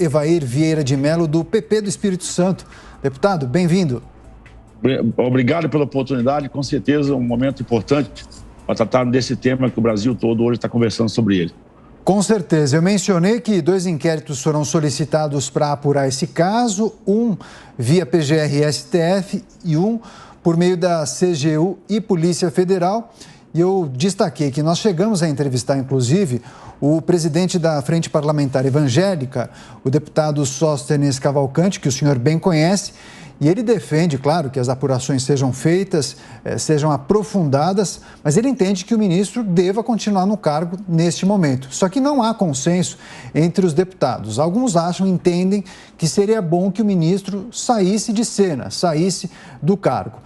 Evair Vieira de Mello, do PP do Espírito Santo. Deputado, bem-vindo. Obrigado pela oportunidade, com certeza um momento importante para tratar desse tema que o Brasil todo hoje está conversando sobre ele. Com certeza. Eu mencionei que 2 inquéritos foram solicitados para apurar esse caso, um via PGR e STF e um por meio da CGU e Polícia Federal. E eu destaquei que nós chegamos a entrevistar, inclusive, o presidente da Frente Parlamentar Evangélica, o deputado Sóstenes Cavalcante, que o senhor bem conhece, e ele defende, claro, que as apurações sejam feitas, sejam aprofundadas, mas ele entende que o ministro deva continuar no cargo neste momento. Só que não há consenso entre os deputados. Alguns entendem que seria bom que o ministro saísse de cena, saísse do cargo.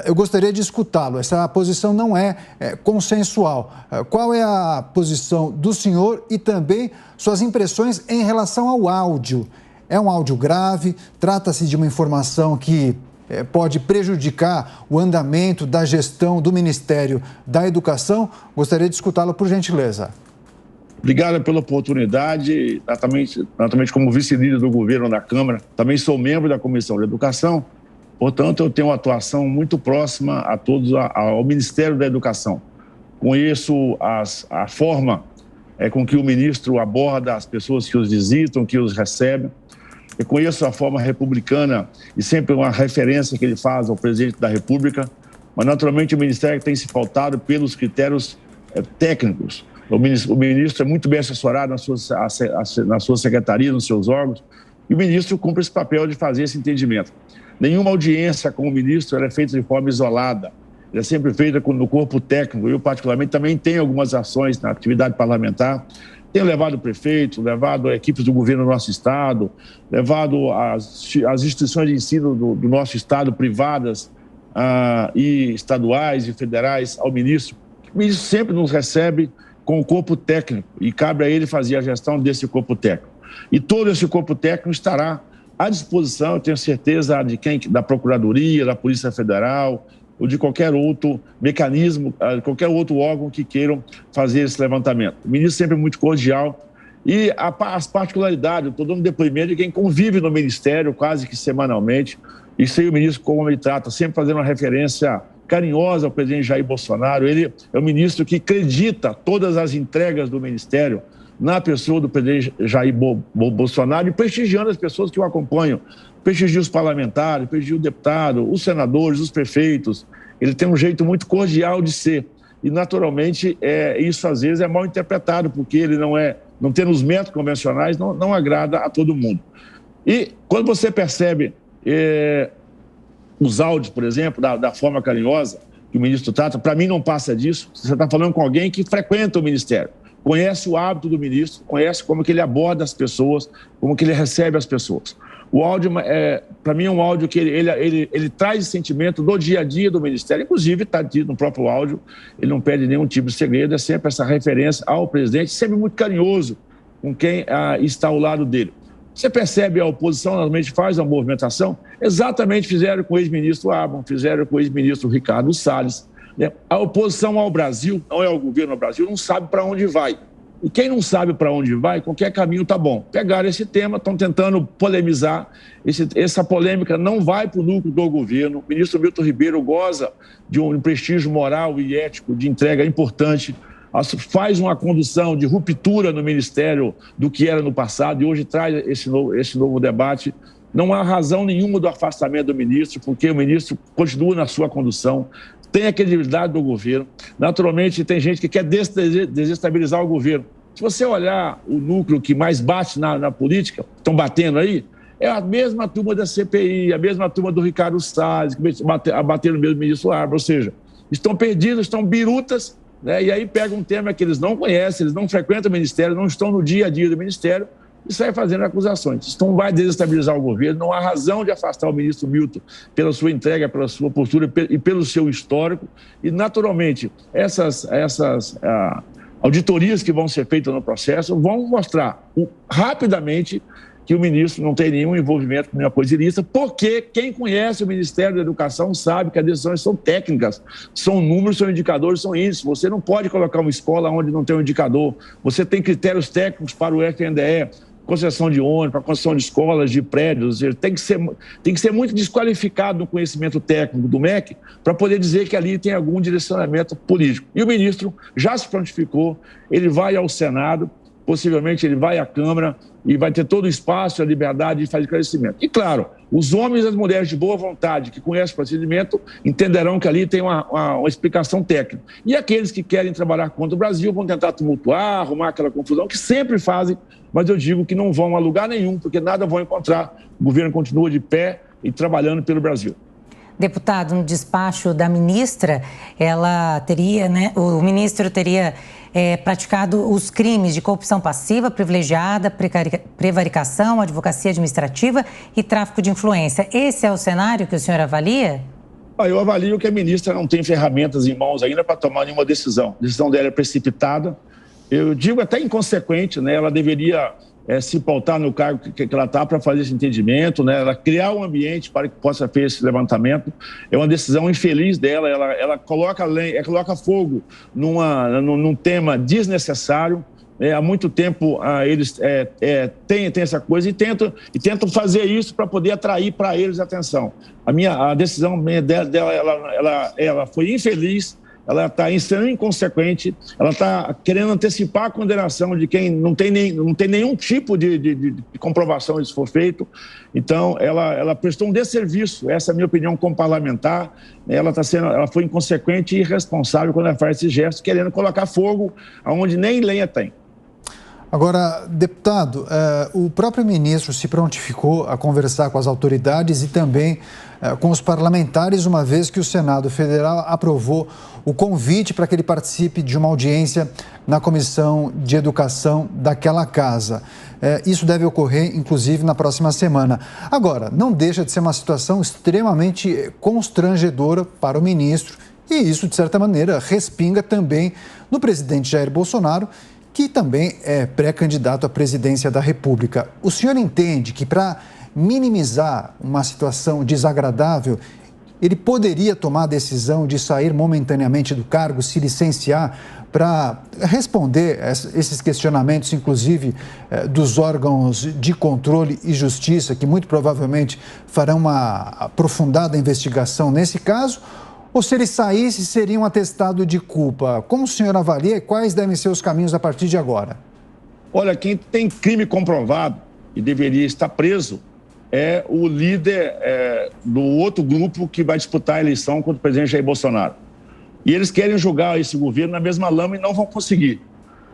Eu gostaria de escutá-lo. Essa posição não é consensual. Qual é a posição do senhor e também suas impressões em relação ao áudio? É um áudio grave, trata-se de uma informação que pode prejudicar o andamento da gestão do Ministério da Educação. Gostaria de escutá-lo, por gentileza. Obrigado pela oportunidade. Naturalmente, como vice-líder do governo na Câmara, também sou membro da Comissão de Educação. Portanto, eu tenho uma atuação muito próxima ao Ministério da Educação. Conheço a forma com que o ministro aborda as pessoas que os visitam, que os recebem. Eu conheço a forma republicana e sempre uma referência que ele faz ao presidente da República, mas naturalmente o Ministério tem se pautado pelos critérios técnicos. O ministro é muito bem assessorado na sua secretaria, nos seus órgãos, e o ministro cumpre esse papel de fazer esse entendimento. Nenhuma audiência com o ministro é feita de forma isolada, ela é sempre feita no corpo técnico. Eu, particularmente, também tenho algumas ações na atividade parlamentar. Tenho levado o prefeito, levado equipes do governo do nosso estado, levado as instituições de ensino do nosso estado, privadas e estaduais e federais, ao ministro. O ministro sempre nos recebe com o corpo técnico e cabe a ele fazer a gestão desse corpo técnico. E todo esse corpo técnico estará à disposição, eu tenho certeza, da Procuradoria, da Polícia Federal, ou de qualquer outro mecanismo, qualquer outro órgão que queiram fazer esse levantamento. O ministro sempre é muito cordial e as particularidades, eu estou dando depoimento de quem convive no Ministério quase que semanalmente, e sei o ministro como ele trata, sempre fazendo uma referência carinhosa ao presidente Jair Bolsonaro. Ele é um ministro que acredita todas as entregas do Ministério na pessoa do presidente Jair Bolsonaro e prestigiando as pessoas que o acompanham. Prestigia os parlamentares, prestigia o deputado, os senadores, os prefeitos. Ele tem um jeito muito cordial de ser. E, naturalmente, isso às vezes é mal interpretado, porque ele não tendo os métodos convencionais, não agrada a todo mundo. E quando você percebe os áudios, por exemplo, da forma carinhosa que o ministro trata, para mim não passa disso. Você está falando com alguém que frequenta o Ministério, conhece o hábito do ministro, conhece como que ele aborda as pessoas, como que ele recebe as pessoas. O áudio, para mim, é um áudio que ele traz sentimento do dia a dia do Ministério, inclusive está dito no próprio áudio, ele não pede nenhum tipo de segredo, é sempre essa referência ao presidente, sempre muito carinhoso com quem está ao lado dele. Você percebe a oposição, normalmente faz a movimentação, exatamente fizeram com o ex-ministro Abraham, fizeram com o ex-ministro Ricardo Salles. Né? A oposição ao Brasil, não é ao governo do Brasil, não sabe para onde vai. E quem não sabe para onde vai, qualquer caminho está bom. Pegaram esse tema, estão tentando polemizar. Essa polêmica não vai para o núcleo do governo. O ministro Milton Ribeiro goza de um prestígio moral e ético de entrega importante. Faz uma condução de ruptura no Ministério do que era no passado e hoje traz esse novo debate. Não há razão nenhuma do afastamento do ministro, porque o ministro continua na sua condução, tem a credibilidade do governo. Naturalmente, tem gente que quer desestabilizar o governo. Se você olhar o núcleo que mais bate na política, estão batendo aí, é a mesma turma da CPI, a mesma turma do Ricardo Salles, que bateram no mesmo ministro Abraham, ou seja, estão perdidos, estão birutas, né? E aí pegam um tema que eles não conhecem, eles não frequentam o Ministério, não estão no dia a dia do Ministério, e sai fazendo acusações. Isso não vai desestabilizar o governo, não há razão de afastar o ministro Milton pela sua entrega, pela sua postura e pelo seu histórico. E, naturalmente, essas auditorias que vão ser feitas no processo vão mostrar rapidamente que o ministro não tem nenhum envolvimento com nenhuma coisa ilícita, porque quem conhece o Ministério da Educação sabe que as decisões são técnicas, são números, são indicadores, são índices. Você não pode colocar uma escola onde não tem um indicador. Você tem critérios técnicos para o FNDE. concessão de ônibus, para construção de escolas, de prédios. Tem que ser muito desqualificado no conhecimento técnico do MEC para poder dizer que ali tem algum direcionamento político. E o ministro já se prontificou, ele vai ao Senado, possivelmente ele vai à Câmara e vai ter todo o espaço, a liberdade de fazer esclarecimento. E, claro, os homens e as mulheres de boa vontade que conhecem o procedimento entenderão que ali tem uma explicação técnica. E aqueles que querem trabalhar contra o Brasil vão tentar tumultuar, arrumar aquela confusão que sempre fazem, mas eu digo que não vão a lugar nenhum, porque nada vão encontrar. O governo continua de pé e trabalhando pelo Brasil. Deputado, no despacho da ministra, ela teria, o ministro teria praticado os crimes de corrupção passiva, privilegiada, prevaricação, advocacia administrativa e tráfico de influência. Esse é o cenário que o senhor avalia? Eu avalio que a ministra não tem ferramentas em mãos ainda para tomar nenhuma decisão. A decisão dela é precipitada. Eu digo até inconsequente, né? Ela deveria se pautar no cargo que ela está para fazer esse entendimento, né? Ela criar um ambiente para que possa fazer esse levantamento. É uma decisão infeliz dela, ela coloca fogo num tema desnecessário. Há muito tempo eles têm essa coisa e tentam fazer isso para poder atrair para eles a atenção. A decisão dela ela foi infeliz. Ela está sendo inconsequente, ela está querendo antecipar a condenação de quem não tem nenhum tipo de comprovação disso for feito. Então, ela prestou um desserviço, essa é a minha opinião como parlamentar. Ela foi inconsequente e irresponsável quando ela faz esse gesto, querendo colocar fogo onde nem lenha tem. Agora, deputado, o próprio ministro se prontificou a conversar com as autoridades e também com os parlamentares, uma vez que o Senado Federal aprovou o convite para que ele participe de uma audiência na Comissão de Educação daquela casa. Isso deve ocorrer, inclusive, na próxima semana. Agora, não deixa de ser uma situação extremamente constrangedora para o ministro e isso, de certa maneira, respinga também no presidente Jair Bolsonaro, que também é pré-candidato à presidência da República. O senhor entende que, para minimizar uma situação desagradável, ele poderia tomar a decisão de sair momentaneamente do cargo, se licenciar, para responder esses questionamentos, inclusive dos órgãos de controle e justiça, que muito provavelmente farão uma aprofundada investigação nesse caso? Ou se ele saísse, seria um atestado de culpa? Como o senhor avalia e quais devem ser os caminhos a partir de agora? Olha, quem tem crime comprovado e deveria estar preso é o líder do outro grupo que vai disputar a eleição contra o presidente Jair Bolsonaro. E eles querem julgar esse governo na mesma lama e não vão conseguir.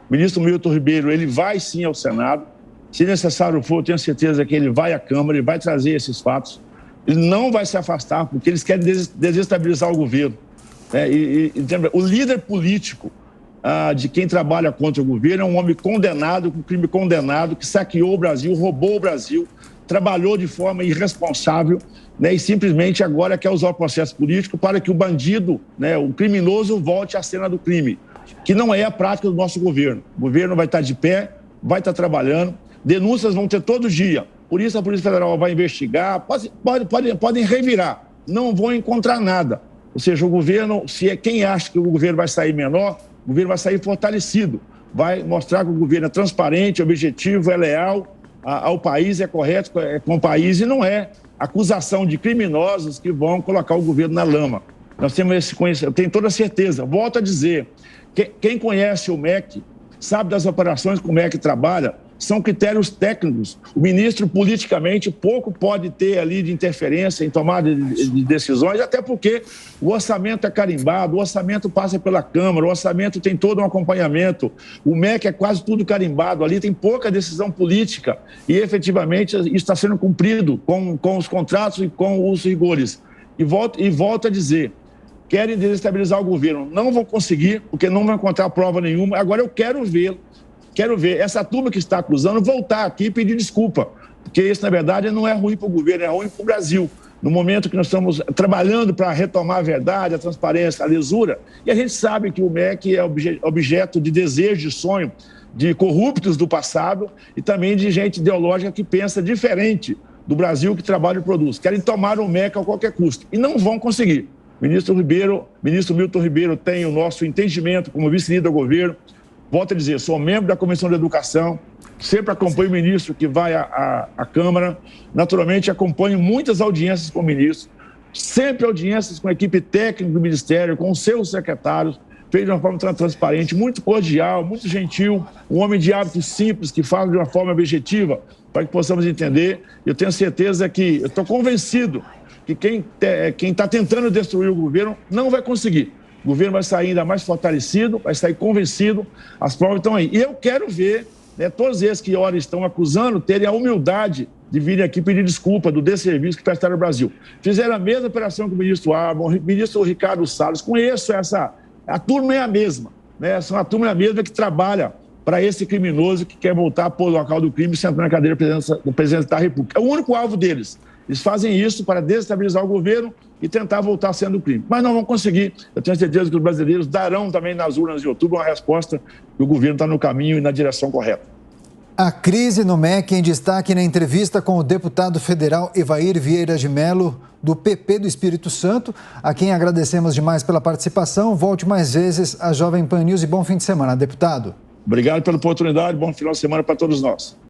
O ministro Milton Ribeiro, ele vai sim ao Senado. Se necessário for, eu tenho certeza que ele vai à Câmara, ele vai trazer esses fatos. Ele não vai se afastar, porque eles querem desestabilizar o governo. O líder político de quem trabalha contra o governo é um homem condenado, com crime condenado, que saqueou o Brasil, roubou o Brasil, trabalhou de forma irresponsável, e simplesmente agora quer usar o processo político para que o bandido, o criminoso, volte à cena do crime, que não é a prática do nosso governo. O governo vai estar de pé, vai estar trabalhando, denúncias vão ter todo dia. Por isso, a Polícia Federal vai investigar, podem revirar, não vão encontrar nada. Ou seja, o governo, quem acha que o governo vai sair menor, o governo vai sair fortalecido, vai mostrar que o governo é transparente, objetivo, é leal ao país, é correto com o país e não é acusação de criminosos que vão colocar o governo na lama. Nós temos esse conhecimento, eu tenho toda a certeza. Volto a dizer, quem conhece o MEC, sabe das operações que o MEC trabalha, são critérios técnicos. O ministro, politicamente, pouco pode ter ali de interferência em tomada de decisões, até porque o orçamento é carimbado, o orçamento passa pela Câmara, o orçamento tem todo um acompanhamento, o MEC é quase tudo carimbado, ali tem pouca decisão política e, efetivamente, isso está sendo cumprido com os contratos e com os rigores. E volto a dizer, querem desestabilizar o governo, não vão conseguir, porque não vão encontrar prova nenhuma. Agora eu quero ver essa turma que está acusando voltar aqui e pedir desculpa, porque isso, na verdade, não é ruim para o governo, é ruim para o Brasil. No momento que nós estamos trabalhando para retomar a verdade, a transparência, a lisura, e a gente sabe que o MEC é objeto de desejo, de sonho, de corruptos do passado e também de gente ideológica que pensa diferente do Brasil, que trabalha e produz. Querem tomar o MEC a qualquer custo e não vão conseguir. Ministro Milton Ribeiro tem o nosso entendimento como vice-líder do governo. volto a dizer, sou membro da Comissão de Educação, sempre acompanho o ministro que vai à Câmara, naturalmente acompanho muitas audiências com o ministro, sempre audiências com a equipe técnica do Ministério, com os seus secretários, feito de uma forma transparente, muito cordial, muito gentil, um homem de hábitos simples, que fala de uma forma objetiva, para que possamos entender. Eu tenho certeza que, eu estou convencido que quem está tentando destruir o governo não vai conseguir. O governo vai sair ainda mais fortalecido, vai sair convencido, as provas estão aí. E eu quero ver, né, todos esses que ora estão acusando terem a humildade de virem aqui pedir desculpa do desserviço que prestaram no Brasil. Fizeram a mesma operação com o ministro Abbott, o ministro Ricardo Salles. Conheço a turma é a mesma, né? A turma é a mesma que trabalha para esse criminoso que quer voltar para o local do crime e sentar na cadeira do presidente da República. É o único alvo deles. Eles fazem isso para desestabilizar o governo e tentar voltar sendo o crime. Mas não vão conseguir. Eu tenho certeza que os brasileiros darão também nas urnas de outubro uma resposta que o governo está no caminho e na direção correta. A crise no MEC em destaque na entrevista com o deputado federal Evair Vieira de Mello, do PP do Espírito Santo, a quem agradecemos demais pela participação. Volte mais vezes à Jovem Pan News e bom fim de semana, deputado. Obrigado pela oportunidade, bom final de semana para todos nós.